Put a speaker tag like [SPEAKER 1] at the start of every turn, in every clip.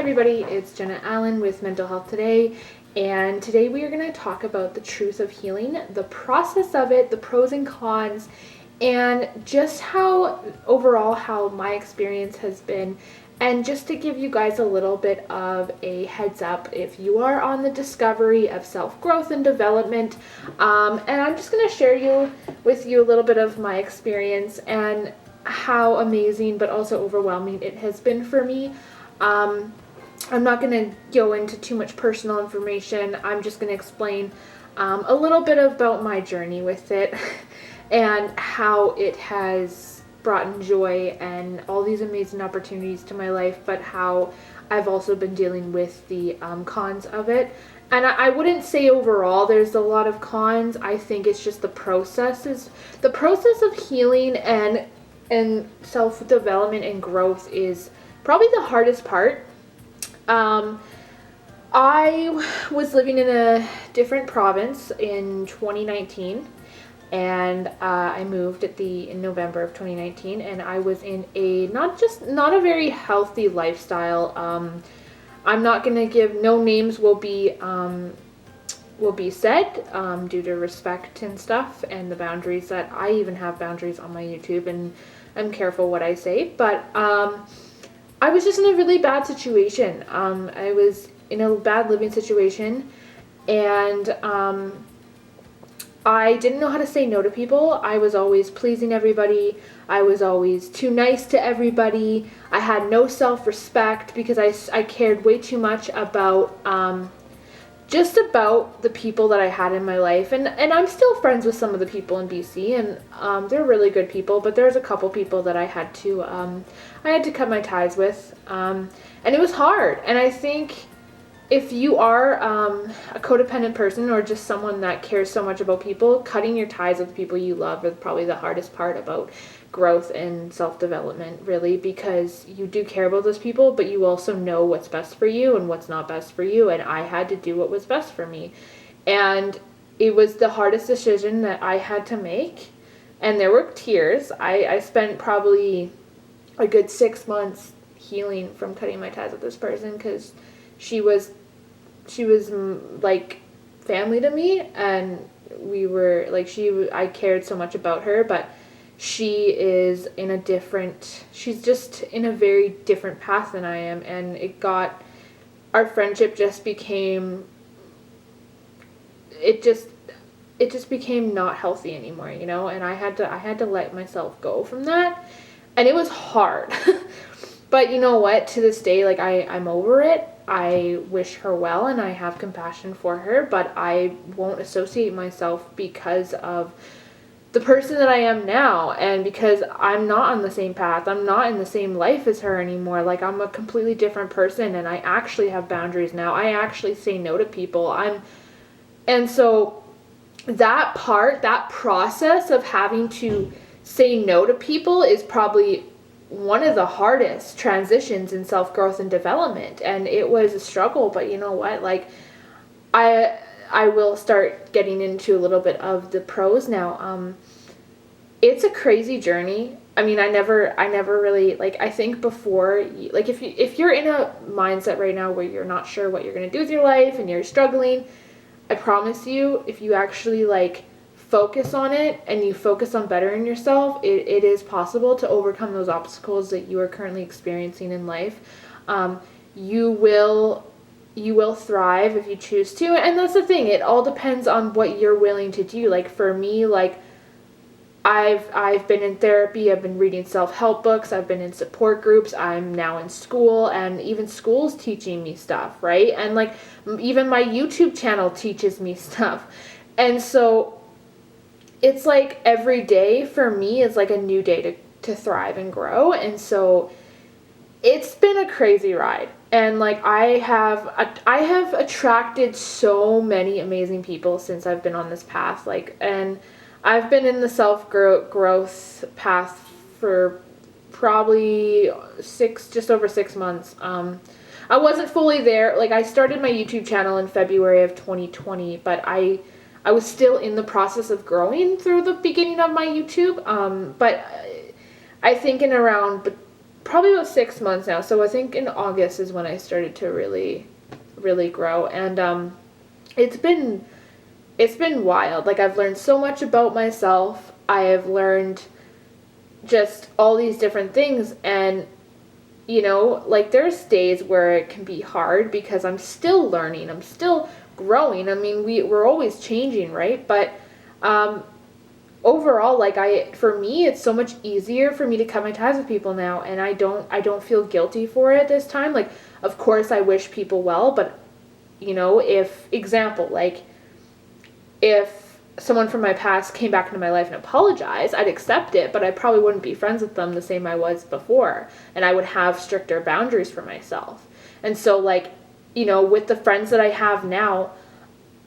[SPEAKER 1] everybody, it's Jenna Allen with Mental Health Today, and today we are going to talk about the truth of healing, the process of it, the pros and cons, and just how my experience has been, and just to give you guys a little bit of a heads up if you are on the discovery of self-growth and development, and I'm just going to share with you a little bit of my experience and how amazing but also overwhelming it has been for me. I'm not going to go into too much personal information. I'm just going to explain a little bit about my journey with it and how it has brought joy and all these amazing opportunities to my life, but how I've also been dealing with the cons of it. And I wouldn't say overall there's a lot of cons. I think it's just the process of healing and self-development and growth is probably the hardest part. I was living in a different province in 2019, and I moved in November of 2019, and I was in not a very healthy lifestyle. I'm not gonna give, no names will be said due to respect and stuff and the boundaries that I even have boundaries on my YouTube, and I'm careful what I say, but I was just in a really bad situation. I was in a bad living situation, and I didn't know how to say no to people. I was always pleasing everybody. I was always too nice to everybody. I had no self-respect because I cared way too much about just about the people that I had in my life. And I'm still friends with some of the people in BC, and they're really good people, but there's a couple people that I had to cut my ties with, and it was hard. And I think if you are a codependent person or just someone that cares so much about people, cutting your ties with people you love is probably the hardest part about growth and self-development, really, because you do care about those people, but you also know what's best for you and what's not best for you, and I had to do what was best for me. And it was the hardest decision that I had to make, and there were tears. I spent probably a good 6 months healing from cutting my ties with this person, because she was like family to me, and we were like, I cared so much about her, but she's just in a very different path than I am, and our friendship just became, it just became not healthy anymore, and I had to let myself go from that, and it was hard. But you know what, to this day, like, I'm over it. I wish her well and I have compassion for her, but I won't associate myself because of the person that I am now, and because I'm not on the same path. I'm not in the same life as her anymore. Like, I'm a completely different person, and I actually have boundaries now. I actually say no to people. And so that process of having to say no to people is probably one of the hardest transitions in self-growth and development, and it was a struggle. But you know what, like, I will start getting into a little bit of the pros now. It's a crazy journey. I mean, I never really, like, I think before, like, if you're in a mindset right now where you're not sure what you're going to do with your life and you're struggling, I promise you, if you actually, like, focus on it and you focus on bettering yourself, it is possible to overcome those obstacles that you are currently experiencing in life. You will thrive if you choose to, and that's the thing, it all depends on what you're willing to do. Like, for me, like, I've been in therapy, I've been reading self-help books, I've been in support groups, I'm now in school, and even school's teaching me stuff, right? And, like, even my YouTube channel teaches me stuff. And so it's like every day for me is like a new day to thrive and grow. And so it's been a crazy ride. And, like, I have attracted so many amazing people since I've been on this path. Like, and I've been in the self-growth path for probably just over 6 months. I wasn't fully there. Like, I started my YouTube channel in February of 2020, but I was still in the process of growing through the beginning of my YouTube. But I think in around probably about 6 months now. So I think in August is when I started to really, really grow. And it's been it's been wild. Like, I've learned so much about myself. I have learned just all these different things, and like, there's days where it can be hard because I'm still learning. I'm still growing. I mean, we're always changing, right? But um overall, like, for me, it's so much easier for me to cut my ties with people now, and I don't feel guilty for it this time. Like, of course I wish people well, but if example, like, if someone from my past came back into my life and apologized, I'd accept it, but I probably wouldn't be friends with them the same I was before, and I would have stricter boundaries for myself. And so, like, with the friends that I have now,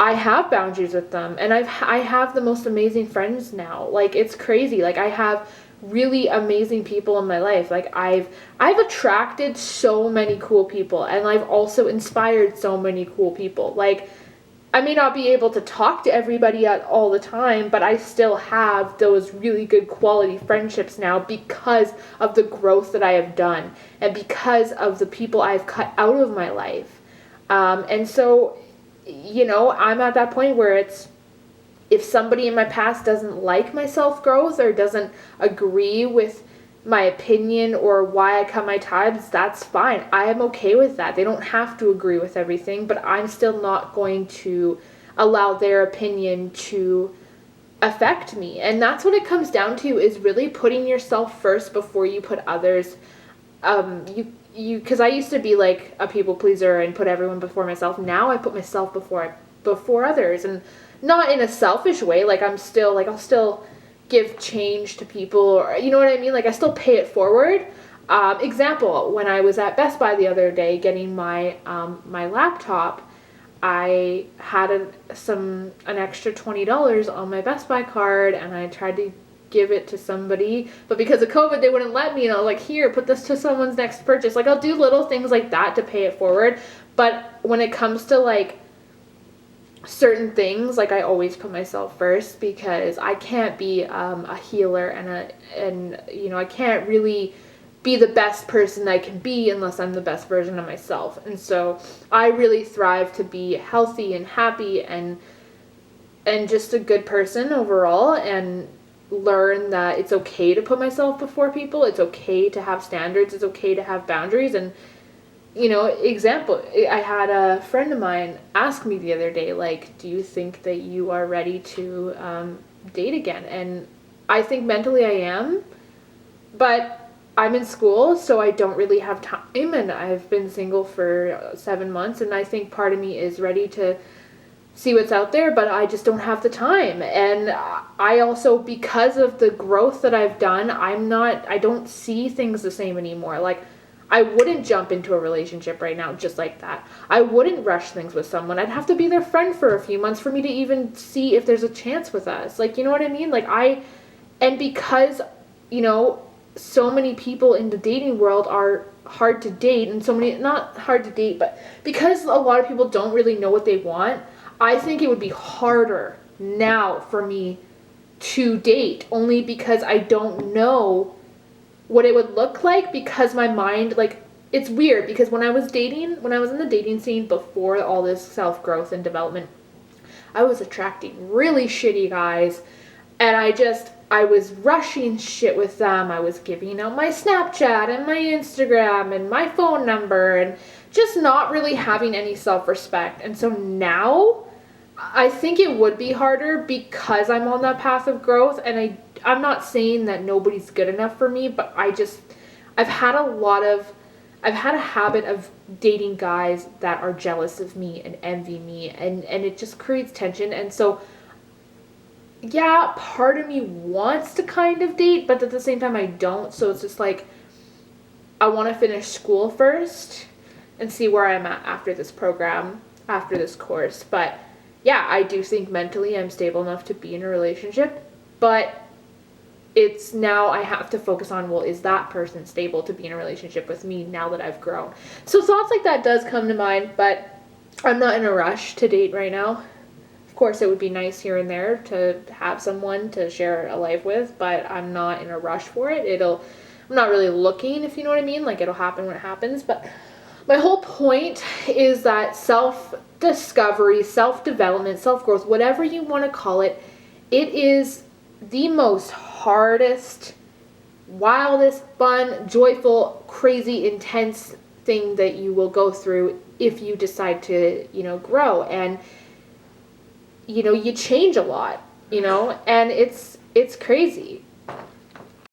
[SPEAKER 1] I have boundaries with them, and I have the most amazing friends now. Like, it's crazy. Like, I have really amazing people in my life. Like, I've attracted so many cool people, and I've also inspired so many cool people. Like, I may not be able to talk to everybody all the time, but I still have those really good quality friendships now because of the growth that I have done and because of the people I've cut out of my life. And so, I'm at that point where it's, if somebody in my past doesn't like my self growth or doesn't agree with my opinion or why I cut my ties, that's fine. I am okay with that. They don't have to agree with everything, but I'm still not going to allow their opinion to affect me. And that's what it comes down to, is really putting yourself first before you put others. Because I used to be like a people pleaser and put everyone before myself. Now I put myself before others, and not in a selfish way. Like, I'll still give change to people, or you know what I mean? Like, I still pay it forward. Example, when I was at Best Buy the other day getting my laptop, I had an extra $20 on my Best Buy card, and I tried to give it to somebody, but because of COVID they wouldn't let me, and I was like, here, put this to someone's next purchase. Like, I'll do little things like that to pay it forward. But when it comes to, like, certain things, like, I always put myself first, because I can't be a healer and I can't really be the best person I can be unless I'm the best version of myself. And so I really thrive to be healthy and happy and just a good person overall, and learn that it's okay to put myself before people. It's okay to have standards. It's okay to have boundaries. And example, I had a friend of mine ask me the other day, like, do you think that you are ready to date again? And I think mentally I am, but I'm in school, so I don't really have time, and I've been single for 7 months, and I think part of me is ready to see what's out there, but I just don't have the time. And I also, because of the growth that I've done, I don't see things the same anymore. Like, I wouldn't jump into a relationship right now just like that. I wouldn't rush things with someone. I'd have to be their friend for a few months for me to even see if there's a chance with us. Like, you know what I mean? Like, and because, so many people in the dating world are hard to date, and so many, not hard to date, but because a lot of people don't really know what they want, I think it would be harder now for me to date, only because I don't know what it would look like, because my mind, like, it's weird, because when I was in the dating scene before all this self-growth and development, I was attracting really shitty guys, and I was rushing shit with them. I was giving out my Snapchat and my Instagram and my phone number, and just not really having any self-respect. And so now I think it would be harder because I'm on that path of growth, and I'm not saying that nobody's good enough for me, but I've had a habit of dating guys that are jealous of me and envy me, and it just creates tension. And so, yeah, part of me wants to kind of date, but at the same time I don't. So it's just like, I want to finish school first and see where I'm at after this program, after this course. But yeah, I do think mentally I'm stable enough to be in a relationship, but it's now I have to focus on, well, is that person stable to be in a relationship with me now that I've grown? So thoughts like that does come to mind, but I'm not in a rush to date right now. Of course, it would be nice here and there to have someone to share a life with, but I'm not in a rush for it. I'm not really looking, if you know what I mean. Like, it'll happen when it happens. But my whole point is that self-discovery, self-development, self-growth, whatever you want to call it, it is the most hardest, wildest, fun, joyful, crazy, intense thing that you will go through if you decide to, grow. And, you change a lot, and it's crazy.